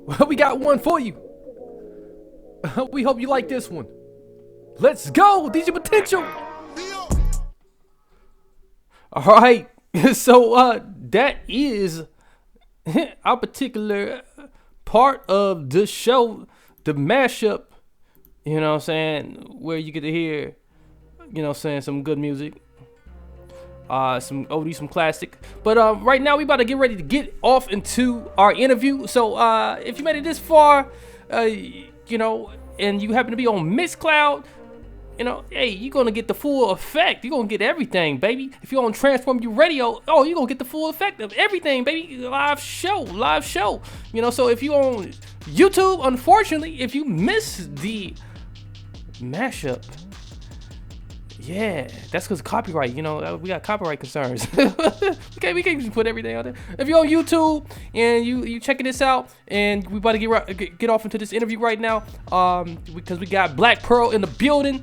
Well, we got one for you. We hope you like this one. Let's go, DJ Potential. All right, so that is our particular part of the show, the mashup. You know what I'm saying? Where you get to hear, some good music. Some oldie, some classic. But right now we about to get ready to get off into our interview. So if you made it this far, and you happen to be on Mixcloud, hey, you're gonna get the full effect. You're gonna get everything, baby. If you're on Transform You Radio, you're gonna get the full effect of everything, baby. Live show. So if you on YouTube, unfortunately, if you miss the mashup, yeah, that's because copyright. We got copyright concerns. We can't just put everything out there. If you're on YouTube and you checking this out, and we about to get off into this interview right now, because we got Black Pearl in the building,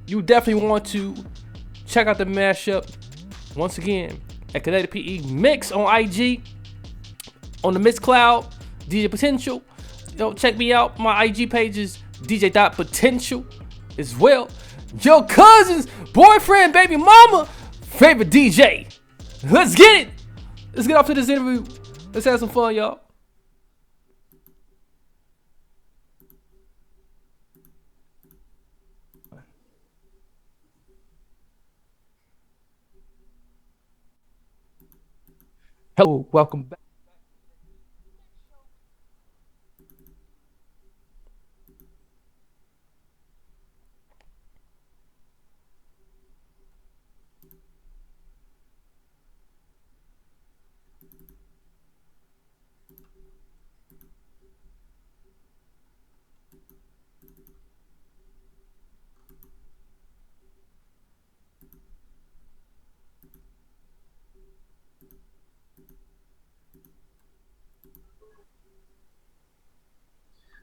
you definitely want to check out the mashup once again at Kinetic PE Mix on IG, on the Mixcloud, DJ Potential. Check me out. My IG page is DJ.Potential as well. Your cousin's boyfriend, baby mama, favorite DJ. Let's get it. Let's get off to this interview. Let's have some fun, y'all. Hello, welcome back.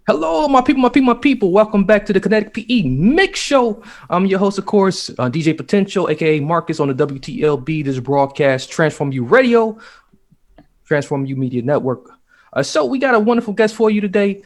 Hello, my people. Welcome back to the Kinetic PE Mix Show. I'm your host, of course, DJ Potential, aka Marcus on the WTLB. This broadcast, Transform You Radio, Transform You Media Network. So we got a wonderful guest for you today.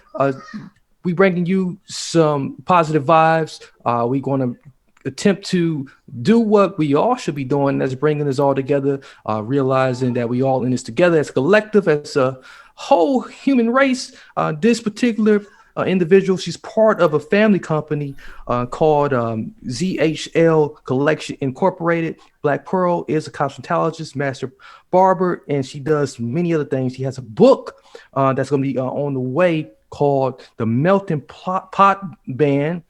We bringing you some positive vibes. We're going to attempt to do what we all should be doing, that's bringing us all together, realizing that we all in this together as a collective, as a whole human race. This particular individual, she's part of a family company called ZHL Collection Incorporated. Black Pearl is a cosmetologist, master barber, and she does many other things. She has a book that's going to be on the way called The Melting Pot Band,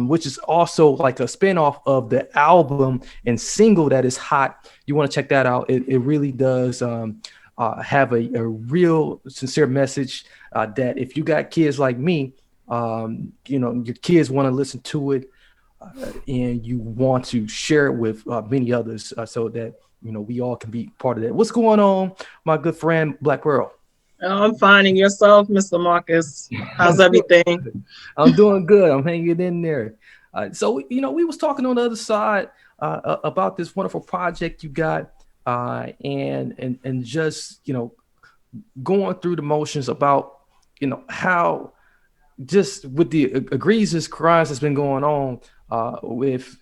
which is also like a spinoff of the album and single that is hot. You want to check that out. It really does have a real sincere message that if you got kids like me, your kids want to listen to it, and you want to share it with many others, so that we all can be part of that. What's going on, my good friend Black Pearl? I'm finding yourself, Mr. Marcus. How's everything? I'm doing good. I'm hanging in there. So we was talking on the other side about this wonderful project you got, and just going through the motions about how just with the egregious crimes that's been going on with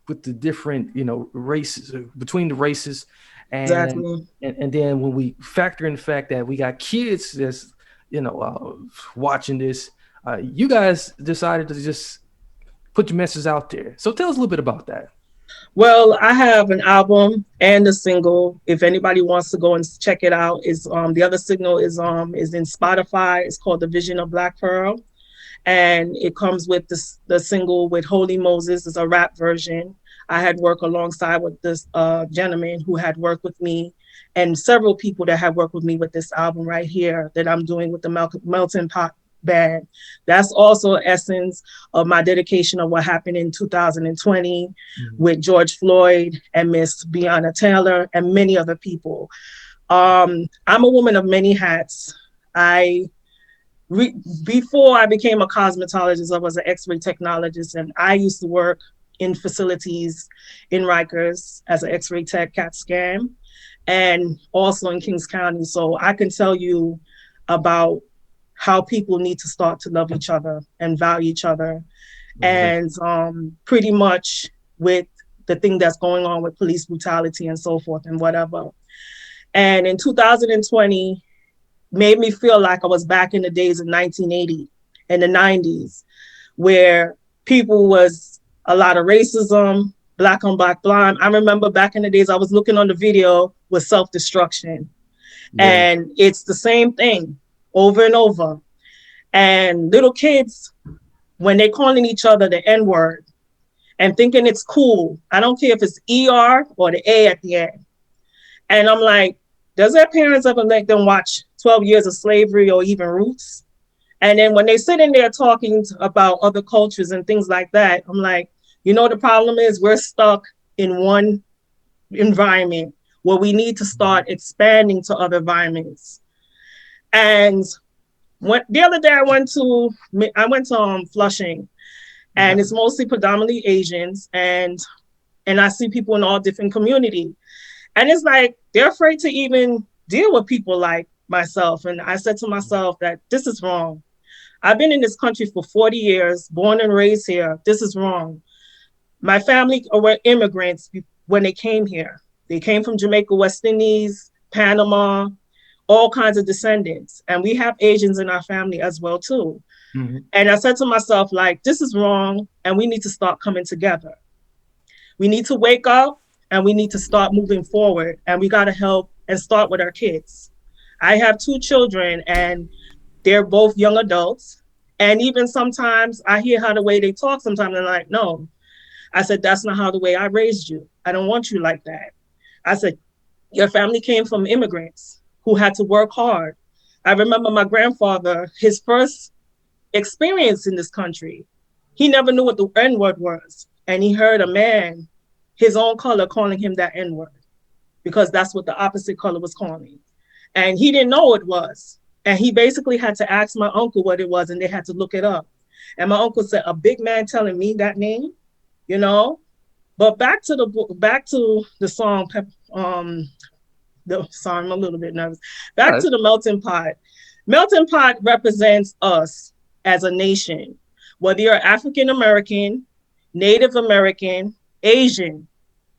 the different races, between the races. And, exactly. and then when we factor in the fact that we got kids that's watching this, you guys decided to just put your message out there. So tell us a little bit about that. Well, I have an album and a single. If anybody wants to go and check it out, is the other single is in Spotify. It's called The Vision of Black Pearl, and it comes with the single with Holy Moses. Is a rap version. I had worked alongside with this gentleman who had worked with me, and several people that had worked with me with this album right here that I'm doing with the Melting Pot Band. That's also essence of my dedication of what happened in 2020 with George Floyd and Miss Breonna Taylor and many other people. I'm a woman of many hats. Before I became a cosmetologist, I was an X-ray technologist, and I used to work in facilities in Rikers as an X-ray tech CAT scan, and also in Kings County. So I can tell you, about how people need to start to love each other and value each other. And pretty much with the thing that's going on with police brutality and so forth and whatever. And in 2020, made me feel like I was back in the days of 1980 and the 90s, where people was a lot of racism, black on black blind. I remember back in the days I was looking on the video with self-destruction. Yeah. And it's the same thing over and over. And little kids, when they're calling each other the N-word and thinking it's cool, I don't care if it's ER or the A at the end. And I'm like, does their parents ever make them watch 12 Years of Slavery or even Roots? And then when they sit in there talking about other cultures and things like that, I'm like, you know, the problem is we're stuck in one environment where we need to start expanding to other environments. And the other day I went to Flushing, and it's mostly predominantly Asians, and I see people in all different communities. And it's like, they're afraid to even deal with people like myself. And I said to myself that this is wrong. I've been in this country for 40 years, born and raised here. This is wrong. My family were immigrants when they came here. They came from Jamaica, West Indies, Panama, all kinds of descendants. And we have Asians in our family as well, too. Mm-hmm. And I said to myself, like, this is wrong, and we need to start coming together. We need to wake up, and we need to start moving forward, and we got to help and start with our kids. I have 2 children, and they're both young adults. And even sometimes I hear how the way they talk, sometimes they're like, no. I said, that's not how the way I raised you. I don't want you like that. I said, your family came from immigrants who had to work hard. I remember my grandfather, his first experience in this country, he never knew what the N-word was. And he heard a man, his own color, calling him that N-word, because that's what the opposite color was calling. And he didn't know what it was. And he basically had to ask my uncle what it was, and they had to look it up. And my uncle said, a big man telling me that name, you know? But back to the song, sorry, I'm a little bit nervous. Back to the Melting Pot. Melting Pot represents us as a nation, whether you're African American, Native American, Asian,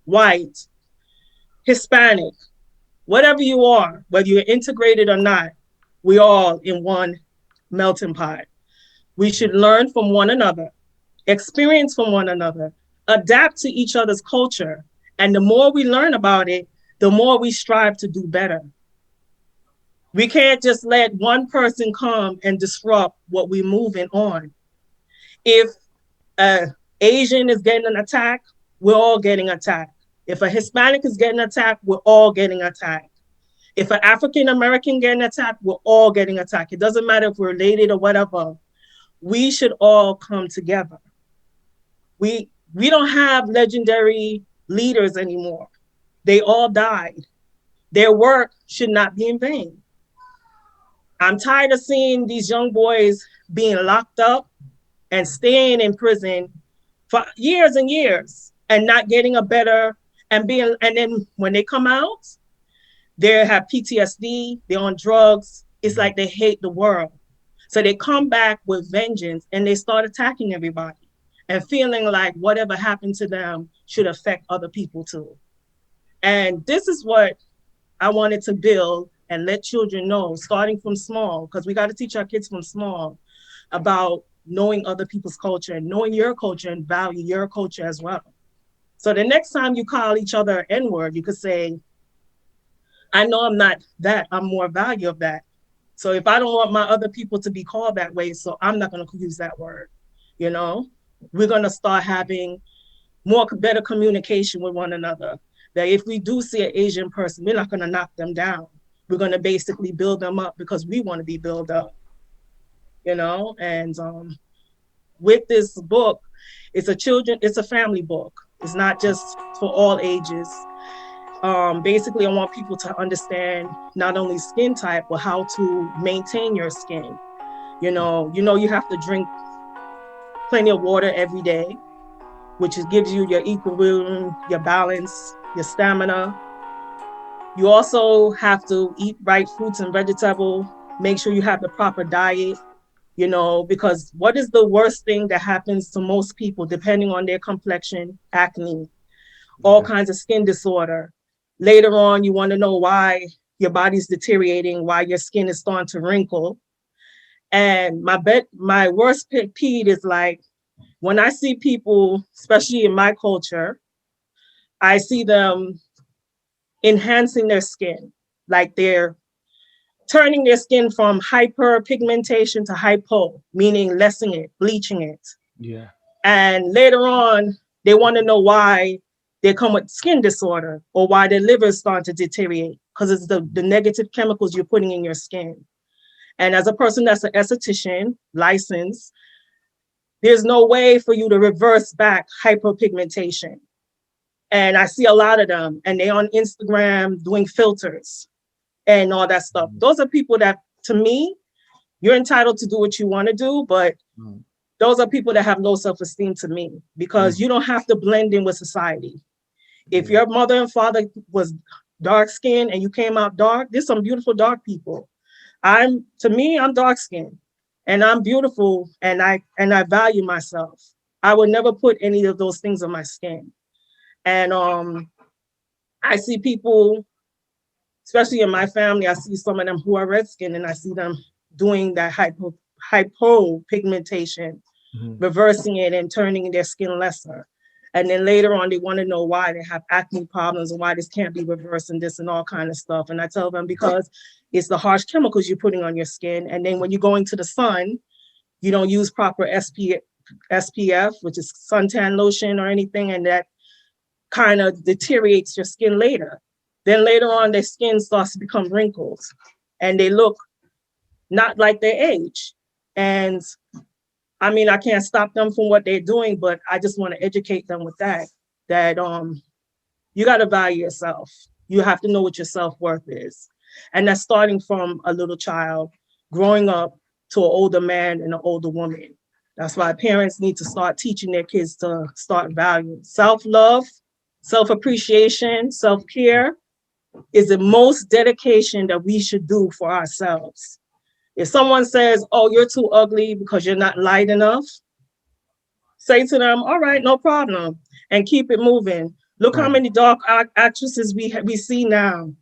white, Hispanic, whatever you are, whether you're integrated or not, we're all in one melting pot. We should learn from one another, experience from one another, adapt to each other's culture. And the more we learn about it, the more we strive to do better. We can't just let one person come and disrupt what we're moving on. If an Asian is getting an attack, we're all getting attacked. If a Hispanic is getting attacked, we're all getting attacked. If an African American getting attacked, we're all getting attacked. It doesn't matter if we're related or whatever. We should all come together. We don't have legendary leaders anymore. They all died. Their work should not be in vain. I'm tired of seeing these young boys being locked up and staying in prison for years and years and not getting a better, and then when they come out, they have PTSD, they're on drugs. It's like they hate the world. So they come back with vengeance and they start attacking everybody and feeling like whatever happened to them should affect other people too. And this is what I wanted to build and let children know, starting from small, because we got to teach our kids from small about knowing other people's culture and knowing your culture and value your culture as well. So the next time you call each other N-word, you could say, I know I'm not that, I'm more value of that. So if I don't want my other people to be called that way, so I'm not going to use that word, you know? We're going to start having better communication with one another. That if we do see an Asian person, we're not going to knock them down. We're going to basically build them up because we want to be built up, you know? And with this book, it's a family book. It's not just for all ages. Basically, I want people to understand not only skin type, but how to maintain your skin. You know, you have to drink plenty of water every day, which gives you your equilibrium, your balance, your stamina. You also have to eat right fruits and vegetables, Make sure you have the proper diet, you know, because what is the worst thing that happens to most people, depending on their complexion? Acne, all Yeah. kinds of skin disorder. Later on, you want to know why your body's deteriorating, why your skin is starting to wrinkle. And my worst pet peeve is like when I see people, especially in my culture, I see them enhancing their skin, like they're turning their skin from hyperpigmentation to hypo, meaning lessening it, bleaching it. Yeah. And later on, they want to know why they come with skin disorder or why their liver is starting to deteriorate because it's the negative chemicals you're putting in your skin. And as a person that's an esthetician licensed, there's no way for you to reverse back hyperpigmentation. And I see a lot of them, and they on Instagram doing filters and all that stuff. Those are people that, to me, you're entitled to do what you want to do, but those are people that have low self-esteem to me because you don't have to blend in with society. If your mother and father was dark skinned and you came out dark, there's some beautiful dark people. To me, I'm dark skinned and I'm beautiful and I value myself. I would never put any of those things on my skin. And I see people, especially in my family, I see some of them who are red skinned and I see them doing that hypopigmentation, reversing it and turning their skin lesser. And then later on, they want to know why they have acne problems and why this can't be reversed and this and all kind of stuff. And I tell them because it's the harsh chemicals you're putting on your skin. And then when you go into the sun, you don't use proper SPF, which is suntan lotion or anything. And that kind of deteriorates your skin later. Then later on, their skin starts to become wrinkles and they look not like their age. And I mean, I can't stop them from what they're doing, but I just want to educate them with that you got to value yourself. You have to know what your self-worth is. And that's starting from a little child, growing up to an older man and an older woman. That's why parents need to start teaching their kids to start valuing self-love, self-appreciation, self-care is the most dedication that we should do for ourselves. If someone says, oh, you're too ugly because you're not light enough, say to them, all right, no problem, and keep it moving. Look how many dark actresses we see now.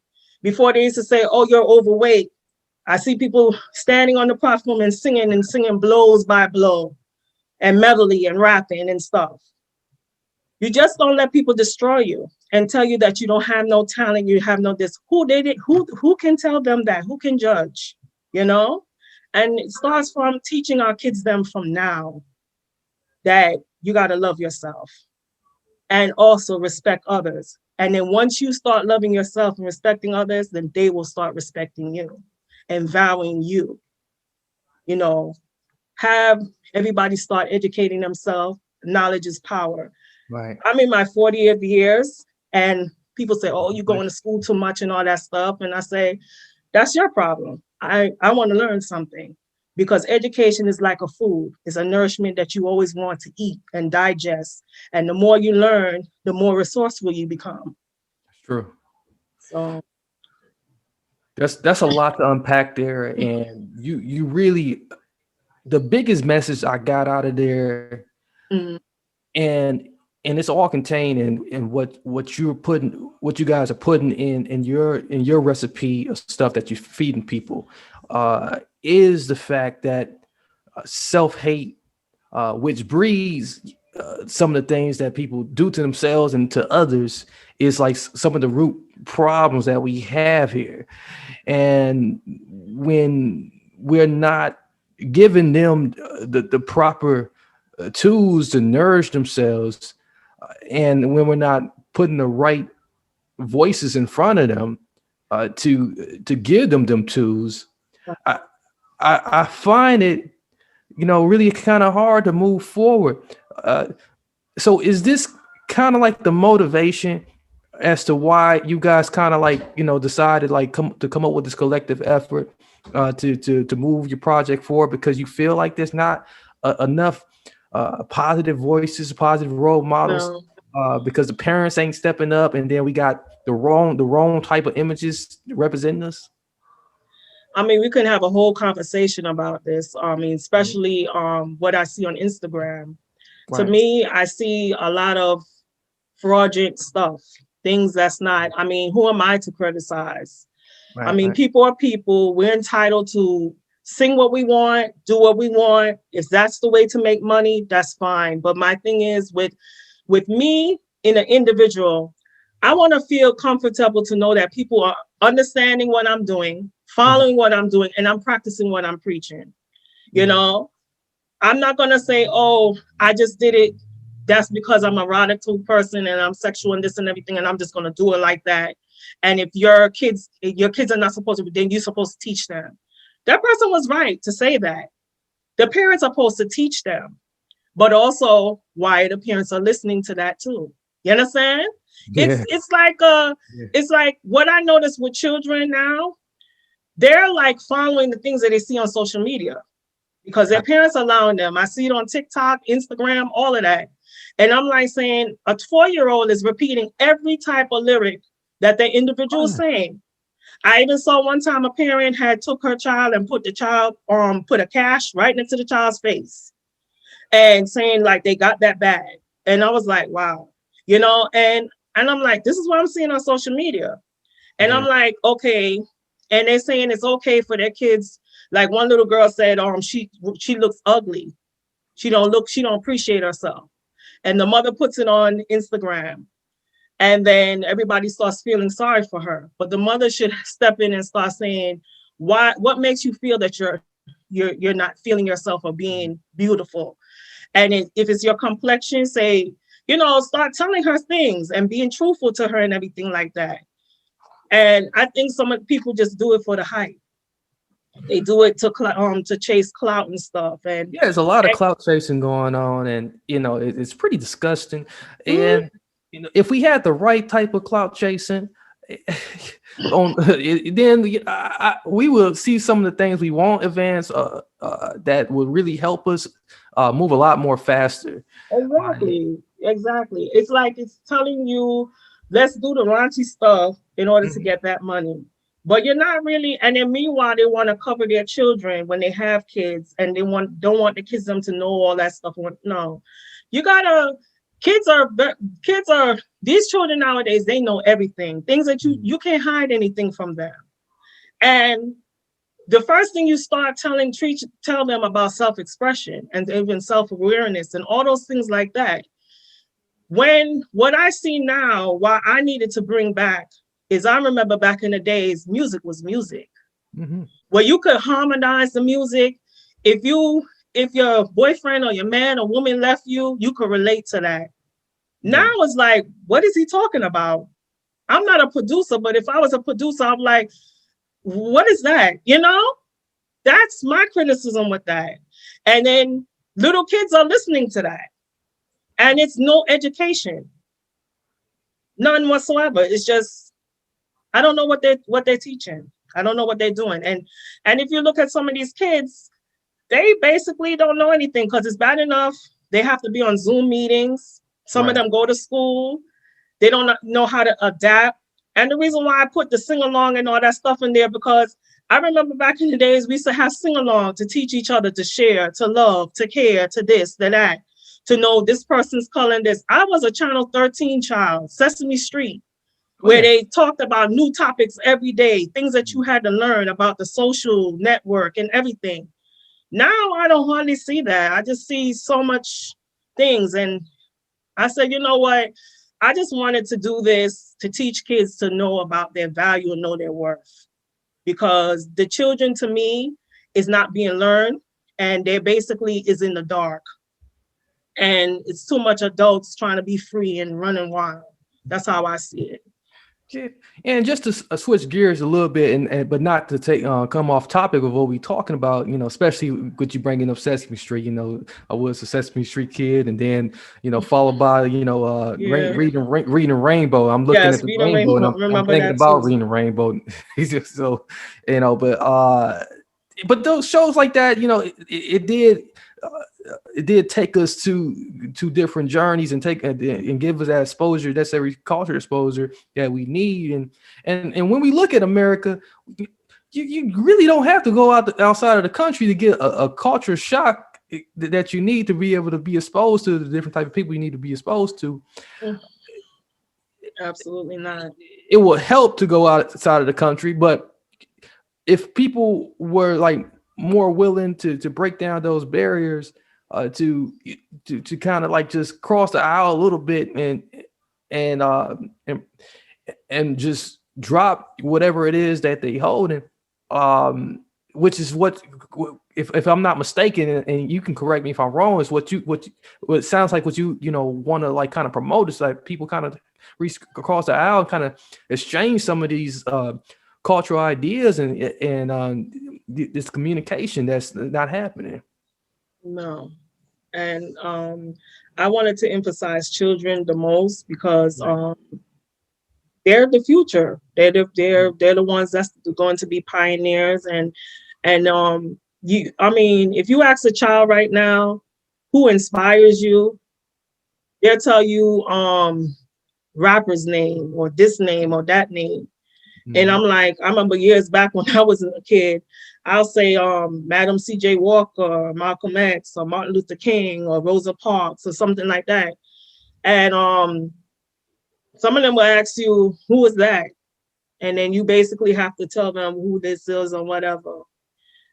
Before they used to say, oh, you're overweight. I see people standing on the platform and singing blows by blow and medley and rapping and stuff. You just don't let people destroy you and tell you that you don't have no talent, you have no this. Who can tell them that? Who can judge? You know? And it starts from teaching our kids them from now that you got to love yourself and also respect others. And then once you start loving yourself and respecting others, then they will start respecting you and valuing you. You know, have everybody start educating themselves. Knowledge is power. Right. I'm in my 40th years and people say, oh, you're going to school too much and all that stuff. And I say, that's your problem. I want to learn something because education is like a food. It's a nourishment that you always want to eat and digest. And the more you learn, the more resourceful you become. That's true. So That's a lot to unpack there. And you really, the biggest message I got out of there, and it's all contained in what you guys are putting in your recipe of stuff that you're feeding people, is the fact that self-hate, which breeds some of the things that people do to themselves and to others, is like some of the root problems that we have here. And when we're not giving them the proper tools to nourish themselves, and when we're not putting the right voices in front of them to give them tools, I find it, really kind of hard to move forward. So is this kind of like the motivation as to why you guys kind of like, decided like to come up with this collective effort to move your project forward, because you feel like there's not enough positive voices, positive role models, because the parents ain't stepping up, and then we got the wrong type of images representing us? I mean, we can have a whole conversation about this. I mean, Right. especially what I see on Instagram. To Right. me, I see a lot of fraudulent stuff, things that's not, I mean, who am I to criticize? I Right. mean, Right. people are people. We're entitled to sing what we want, do what we want. If that's the way to make money, that's fine. But my thing is with me in an individual, I want to feel comfortable to know that people are understanding what I'm doing, Mhm. following what I'm doing, and I'm practicing what I'm preaching. You Yeah. know, I'm not gonna say, oh, I just did it. That's because I'm a radical person and I'm sexual and this and everything, and I'm just gonna do it like that. And if your kids are not supposed to, then you're supposed to teach them. That person was right to say that. The parents are supposed to teach them, but also why the parents are listening to that too. You understand? Yeah. It's like Yeah. it's like what I notice with children now, they're like following the things that they see on social media because their parents are allowing them. I see it on TikTok, Instagram, all of that. And I'm like saying a 4-year-old is repeating every type of lyric that the individual is Oh, saying. I even saw one time a parent had took her child and put a cash right next to the child's face and saying like they got that bad. And I was like, wow, and I'm like, this is what I'm seeing on social media. And I'm yeah. like, okay. And they're saying it's okay for their kids. Like one little girl said, she looks ugly. She don't appreciate herself. And the mother puts it on Instagram. And then everybody starts feeling sorry for her. But the mother should step in and start saying, what makes you feel that you're not feeling yourself or being beautiful? And if it's your complexion, say, start telling her things and being truthful to her and everything like that. And I think some people just do it for the hype. They do it to chase clout and stuff. Yeah, there's a lot of And clout chasing going on, and it's pretty disgusting. mhm, And if we had the right type of clout chasing, on then we will see some of the things we want advance that would really help us move a lot more faster. exactly. It's like it's telling you, let's do the raunchy stuff in order to Mhm. get that money. But you're not really, and then meanwhile, they want to cover their children when they have kids and they don't want the kids them to know all that stuff. No, you gotta, kids are, kids are, these children nowadays, they know everything, things that you can't hide anything from them. And the first thing you start tell them about self-expression and even self-awareness and all those things like that. When what I see now, what I needed to bring back is I remember back in the days, music was music. Mhm. Where you could harmonize the music. If you if your boyfriend or your man or woman left you, you could relate to that. Now Yeah. it's like, what is he talking about? I'm not a producer, but if I was a producer, I'm like, what is that? That's my criticism with that. And then little kids are listening to that. And it's no education, none whatsoever. It's just I don't know what they're teaching. I don't know what they're doing. And if you look at some of these kids, they basically don't know anything because it's bad enough. They have to be on Zoom meetings. Some of Right. them go to school. They don't know how to adapt. And the reason why I put the sing along and all that stuff in there, because I remember back in the days, we used to have sing along to teach each other to share, to love, to care, to this, to that, to know this person's calling this. I was a Channel 13 child, Sesame Street, Oh where yeah. they talked about new topics every day, things that you had to learn about the social network and everything. Now I don't hardly see that. I just see so much things. And I said, you know what? I just wanted to do this to teach kids to know about their value and know their worth. Because the children to me is not being learned and they basically is in the dark. And it's too much adults trying to be free and running wild. That's how I see it. Yeah. And just to switch gears a little bit, and but not to take come off topic of what we talking about, especially with you bringing up Sesame Street. I was a Sesame Street kid, and then followed by Yeah. reading Rainbow. I'm looking at Yes, the reading rainbow, and rainbow. I'm Remember thinking that about too. reading Rainbow. He's just so but those shows like that, uh, it did take us to different journeys and and give us that exposure, necessary culture exposure that we need. And when we look at America, you really don't have to go outside of the country to get a culture shock that you need to be able to be exposed to the different type of people you need to be exposed to. Absolutely not. It will help to go outside of the country, but if people were like more willing to break down those barriers, to kind of like just cross the aisle a little bit and uh and, and just drop whatever it is that they holding, which is what, if I'm not mistaken, and you can correct me if I'm wrong, is what it sounds like what you want to like kind of promote is like people kind of reach across the aisle, kind of exchange some of these cultural ideas and this communication that's not happening. No. And I wanted to emphasize children the most because they're the future. They're the ones that's going to be pioneers. And I mean, if you ask a child right now who inspires you, they'll tell you rapper's name or this name or that name. And I'm like, I remember years back when I was a kid, I'll say Madam C.J. Walker, Malcolm X, or Martin Luther King, or Rosa Parks, or something like that. And some of them will ask you, who is that? And then you basically have to tell them who this is or whatever.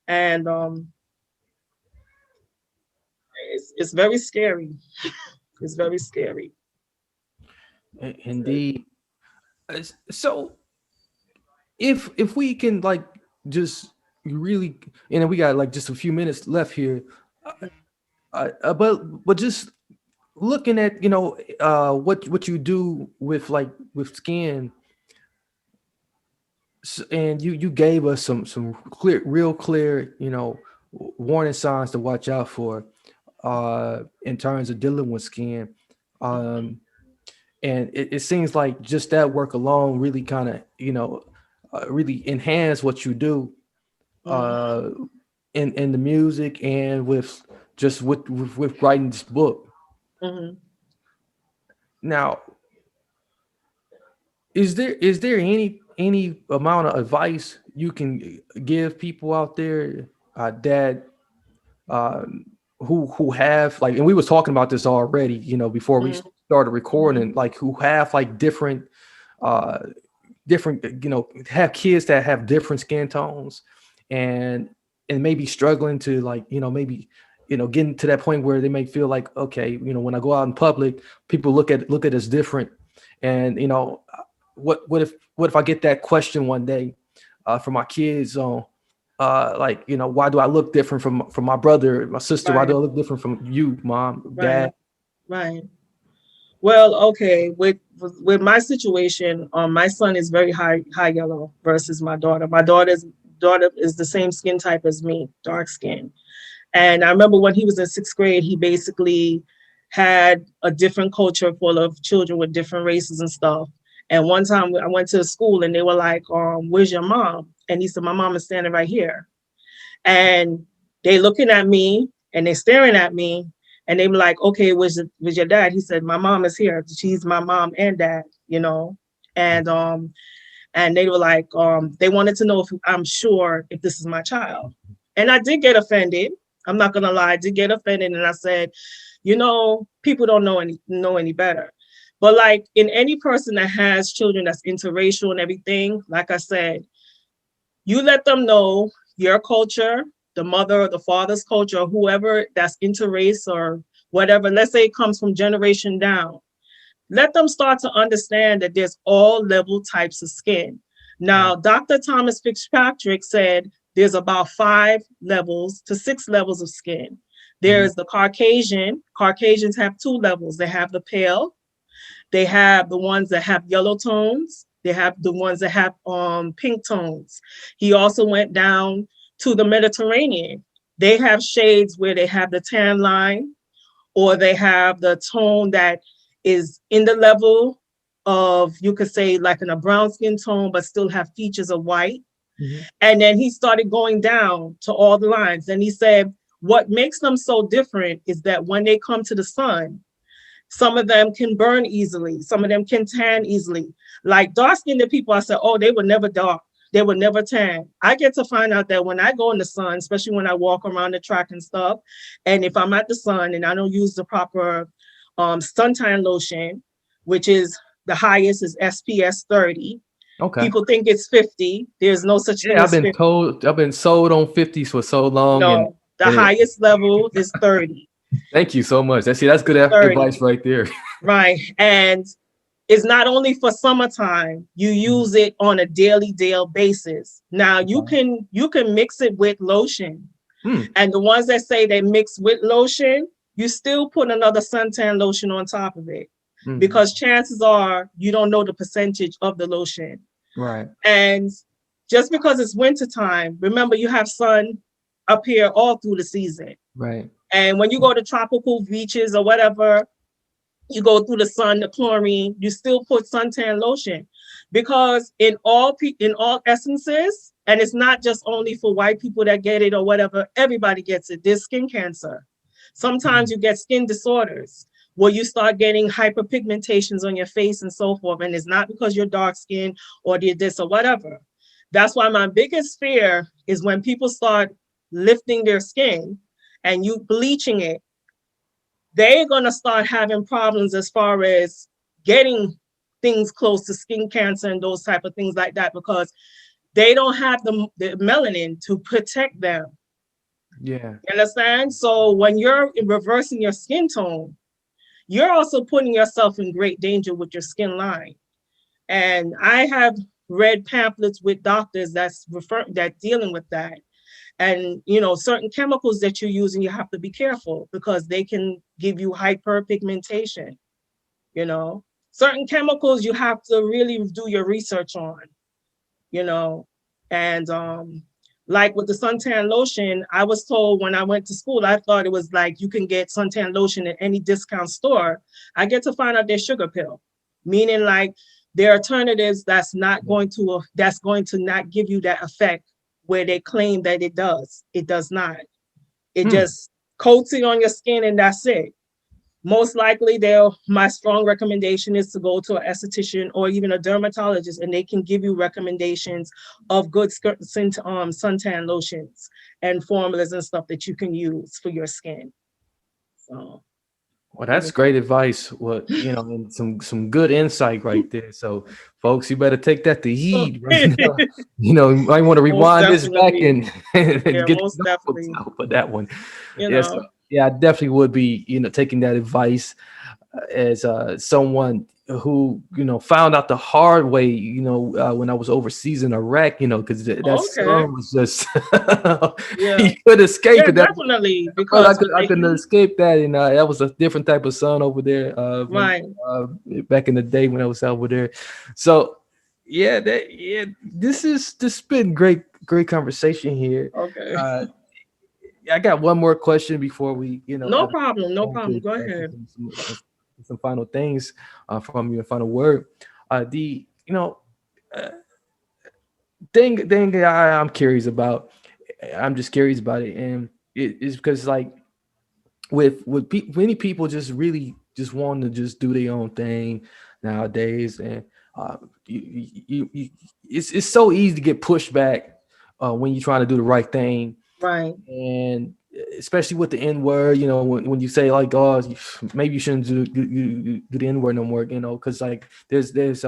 And it's very scary. It's very scary. Indeed. So if we can like just really, and we got like just a few minutes left here, but just looking at what you do with skin, and you gave us some real clear warning signs to watch out for in terms of dealing with skin, and it seems like just that work alone really kind of really enhance what you do in the music and with writing this book. Now, is there any amount of advice you can give people out there that who have like, and we was talking about this already, before we started recording, like who have like different have kids that have different skin tones and maybe struggling to like, maybe getting to that point where they may feel like, okay, when I go out in public, people look at us different. And, what if I get that question one day from my kids on, like, why do I look different from my brother, my sister? Right. Why do I look different from you, mom, dad? Right. Well, okay. With my situation, my son is very high yellow versus my daughter. My daughter is the same skin type as me, dark skin. And I remember when he was in 6th grade, he basically had a different culture full of children with different races and stuff. And one time I went to school and they were like, where's your mom? And he said, my mom is standing right here. And they looking at me and they staring at me and they were like, okay, where's your dad? He said, my mom is here. She's my mom and dad, and they were like, they wanted to know if I'm sure if this is my child. And I did get offended. I'm not going to lie. I did get offended. And I said, people don't know any better. But like in any person that has children that's interracial and everything, like I said, you let them know your culture, the mother or the father's culture, or whoever that's interrace or whatever, let's say it comes from generation down. Let them start to understand that there's all level types of skin. Now, Dr. Thomas Fitzpatrick said there's about 5 levels to 6 levels of skin. There's the Caucasian. Caucasians have 2 levels. They have the pale. They have the ones that have yellow tones. They have the ones that have pink tones. He also went down to the Mediterranean. They have shades where they have the tan line, or they have the tone that is in the level of, you could say like in a brown skin tone, but still have features of white. And then he started going down to all the lines. And he said, what makes them so different is that when they come to the sun, some of them can burn easily. Some of them can tan easily. Like dark-skinned people, I said, oh, they were never dark. they would never tan. I get to find out that when I go in the sun, especially when I walk around the track and stuff, and if I'm at the sun and I don't use the proper suntan lotion, which is the highest is SPS 30. Okay. People think it's 50. There's no such thing Yeah, as 50. I've been sold on 50s for so long, No, the and highest level is 30. thank you so much. That's good 30. advice right there. Right. And it's not only for summertime, you use it on a daily basis. Now you can mix it with lotion. And the ones that say they mix with lotion, you still put another suntan lotion on top of it. Because chances are you don't know the percentage of the lotion. Right. And just because it's wintertime, remember you have sun up here all through the season. Right. And when you go to tropical beaches or whatever, you go through the sun, the chlorine, you still put suntan lotion. Because in all essences, and it's not just only for white people that get it or whatever, everybody gets it. There's skin cancer. Sometimes you get skin disorders where you start getting hyperpigmentations on your face and so forth. And it's not because you're dark skinned or did this or whatever. That's why my biggest fear is when people start lifting their skin and you bleaching it, they're going to start having problems as far as getting things close to skin cancer and those type of things like that, because they don't have the melanin to protect them. Yeah. You understand? So when you're reversing your skin tone, you're also putting yourself in great danger with your skin line. And I have read pamphlets with doctors that dealing with that. And, you know, certain chemicals that you're using, you have to be careful because they can give you hyperpigmentation. You know, certain chemicals you have to really do your research on, you know. And like with the suntan lotion, I was told when I went to school, I thought it was like you can get suntan lotion at any discount store. I get to find out they're sugar pill, meaning like there are alternatives that's going to not give you that effect where they claim that it does. It does not. It just coats it on your skin and that's it. Most likely, my strong recommendation is to go to an esthetician or even a dermatologist, and they can give you recommendations of good suntan lotions and formulas and stuff that you can use for your skin. So, well, that's great advice. Well, you know, and some good insight right there. So, folks, you better take that to heed right now. You know, you might want to rewind this back and get most definitely for that one. Yes. Yeah, I definitely would be, you know, taking that advice as someone who, you know, found out the hard way, you know, when I was overseas in Iraq, you know, because that sun was just, you could escape it. Definitely, because I couldn't escape that, and that was a different type of sun over there, back in the day when I was over there. So, this has been great conversation here. Okay. I got one more question before we, you know. No problem. Go ahead. Some final things from you, a final word. Thing I'm curious about. I'm just curious about it, and it's because like with many people just really just want to just do their own thing nowadays, and it's so easy to get pushed back when you're trying to do the right thing. Right. And especially with the N word, you know, when you say like, oh, maybe you shouldn't do the N word no more, you know, because like there's it's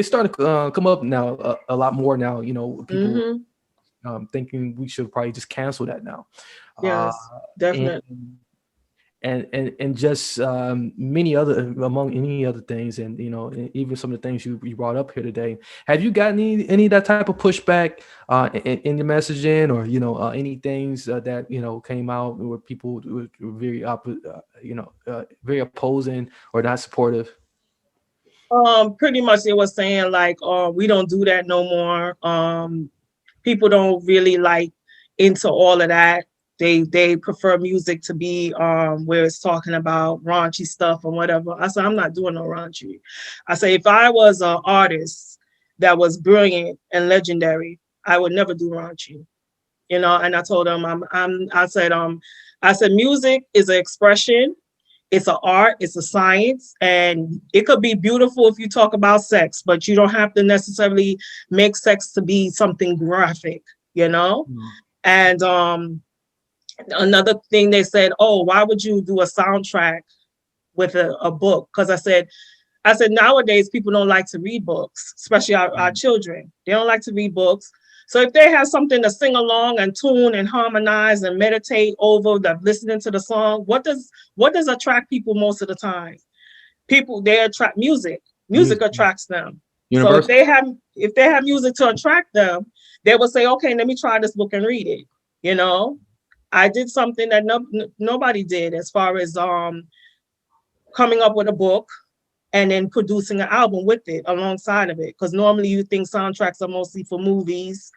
starting to come up now a lot more now, you know, people thinking we should probably just cancel that now. Yes, definitely. And just many other things, and you know, even some of the things you brought up here today. Have you gotten any of that type of pushback in your messaging, or you know, any things that you know came out where people were very very opposing or not supportive? Pretty much they were saying like, we don't do that no more. People don't really like into all of that. They prefer music to be where it's talking about raunchy stuff or whatever. I said, I'm not doing no raunchy. I say, if I was an artist that was brilliant and legendary, I would never do raunchy. You know, and I told them I said music is an expression. It's an art, it's a science, and it could be beautiful if you talk about sex, but you don't have to necessarily make sex to be something graphic, you know? And another thing they said, oh, why would you do a soundtrack with a book? Because I said nowadays people don't like to read books, especially our children. They don't like to read books. So if they have something to sing along and tune and harmonize and meditate over the listening to the song, what does attract people most of the time? People, they attract music. Music attracts them. So if they have music to attract them, they will say, okay, let me try this book and read it. You know, I did something that nobody did as far as coming up with a book and then producing an album with it alongside of it. Because normally you think soundtracks are mostly for movies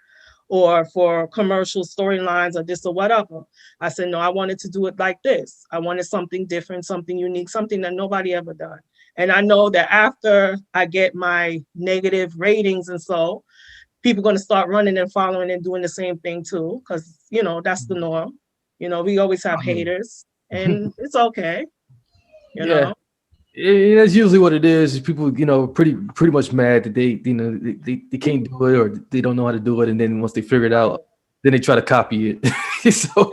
or for commercial storylines or this or whatever. I said, no, I wanted to do it like this. I wanted something different, something unique, something that nobody ever done. And I know that after I get my negative ratings and so, people are going to start running and following and doing the same thing too. Because, you know, that's the norm. You know, we always have haters and it's okay. You know? That's usually what it is. People, you know, pretty much mad that they, you know, they can't do it or they don't know how to do it, and then once they figure it out, then they try to copy it. So,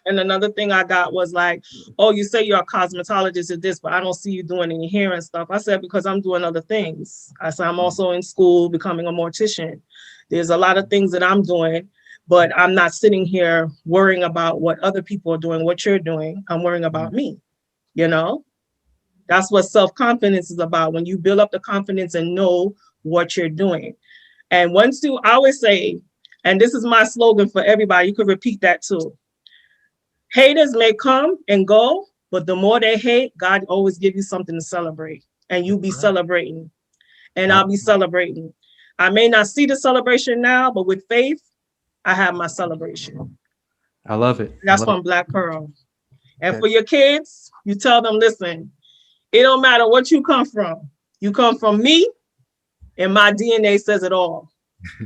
and another thing I got was like, oh, you say you're a cosmetologist at this, but I don't see you doing any hair and stuff. I said, because I'm doing other things. I said, I'm also in school becoming a mortician. There's a lot of things that I'm doing, but I'm not sitting here worrying about what other people are doing, what you're doing. I'm worrying about me. You know, that's what self-confidence is about. When you build up the confidence and know what you're doing. And once you, I always say, and this is my slogan for everybody, you could repeat that too. Haters may come and go, but the more they hate, God always give you something to celebrate. And you be celebrating. And I'll be celebrating. I may not see the celebration now, but with faith, I have my celebration. I love it. That's from Black Pearl. And for your kids, you tell them, listen, it don't matter what you come from. You come from me, and my DNA says it all.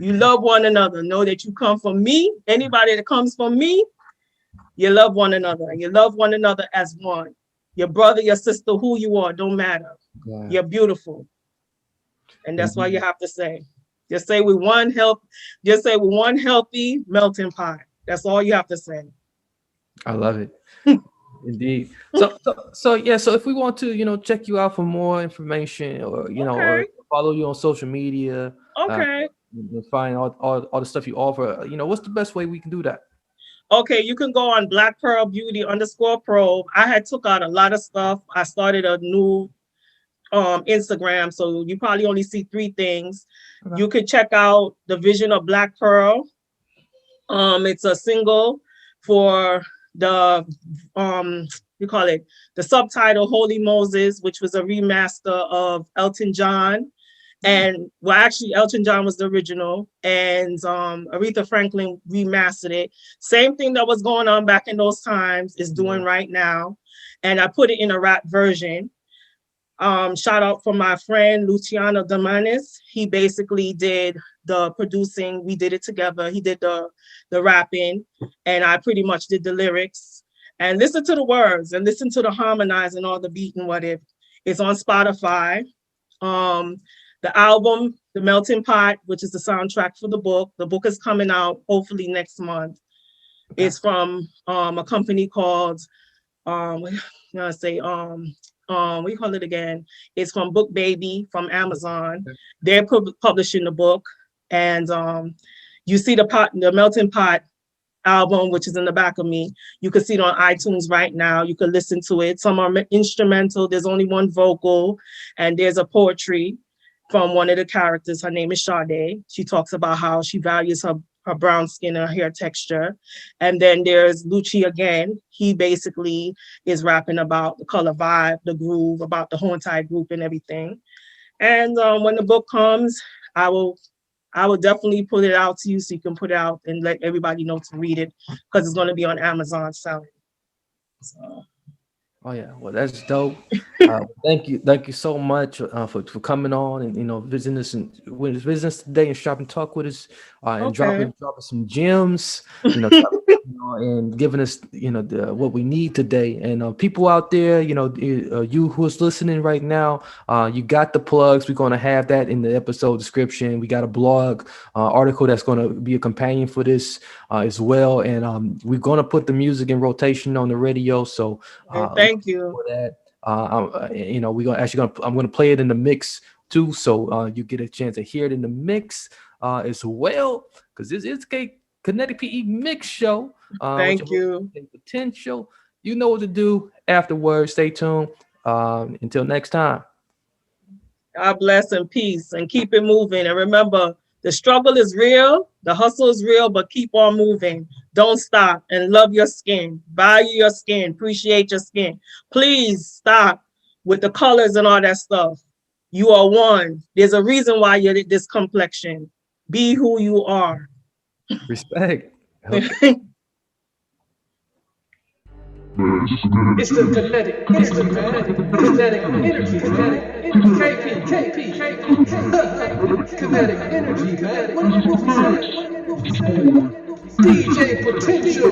You love one another. Know that you come from me. Anybody that comes from me, you love one another. And you love one another as one. Your brother, your sister, who you are, don't matter. Yeah. You're beautiful. And that's why you have to say. Just say we're one healthy melting pot. That's all you have to say. I love it. Indeed. So if we want to, you know, check you out for more information or, you know, or follow you on social media, find all the stuff you offer, you know, what's the best way we can do that? Okay, you can go on Black Pearl Beauty _probe. I had took out a lot of stuff. I started a new Instagram, so you probably only see 3 things. Okay. You could check out The Vision of Black Pearl. It's a single for the the subtitle Holy Moses, which was a remaster of Elton John. And well, actually Elton John was the original, and Aretha Franklin remastered it. Same thing that was going on back in those times is doing right now. And I put it in a rap version. Shout out for my friend Luciano Damanis. He basically did the producing. We did it together. He did the rapping, and I pretty much did the lyrics. And listen to the words and listen to the harmonizing, all the beat and what if. It's on Spotify. The album, The Melting Pot, which is the soundtrack for the book. The book is coming out hopefully next month. Okay. It's from a company called what do you call it again? It's from BookBaby from Amazon. Okay. They're publishing the book, and you see the Melting Pot album, which is in the back of me. You can see it on iTunes right now. You can listen to it. Some are instrumental. There's only one vocal, and there's a poetry from one of the characters. Her name is Sade. She talks about how she values her brown skin and her hair texture. And then there's Lucci again. He basically is rapping about the color vibe, the groove, about the whole entire group and everything. And when the book comes, I will definitely put it out to you so you can put it out and let everybody know to read it, because it's going to be on Amazon selling. So. Oh yeah, well that's dope. Thank you so much for coming on and visiting us and visiting us today and shop and talk with us and Okay. dropping some gems, and giving us what we need today. And people out there, you who's listening right now, you got the plugs. We're gonna have that in the episode description. We got a blog article that's gonna be a companion for this as well, and we're gonna put the music in rotation on the radio. So. And Look thank you. for that. We're I'm gonna play it in the mix too, so you get a chance to hear it in the mix as well, because this is a Kinetic PE mix show. With Thank your you. potential. You know what to do afterwards. Stay tuned. Until next time. God bless and peace and keep it moving. And remember, the struggle is real, the hustle is real, but keep on moving. Don't stop and love your skin. Value your skin. Appreciate your skin. Please stop with the colors and all that stuff. You are one. There's a reason why you're this complexion. Be who you are. Respect. It's the kinetic energy, man. Kinetic energy, man. What you say? DJ Potential.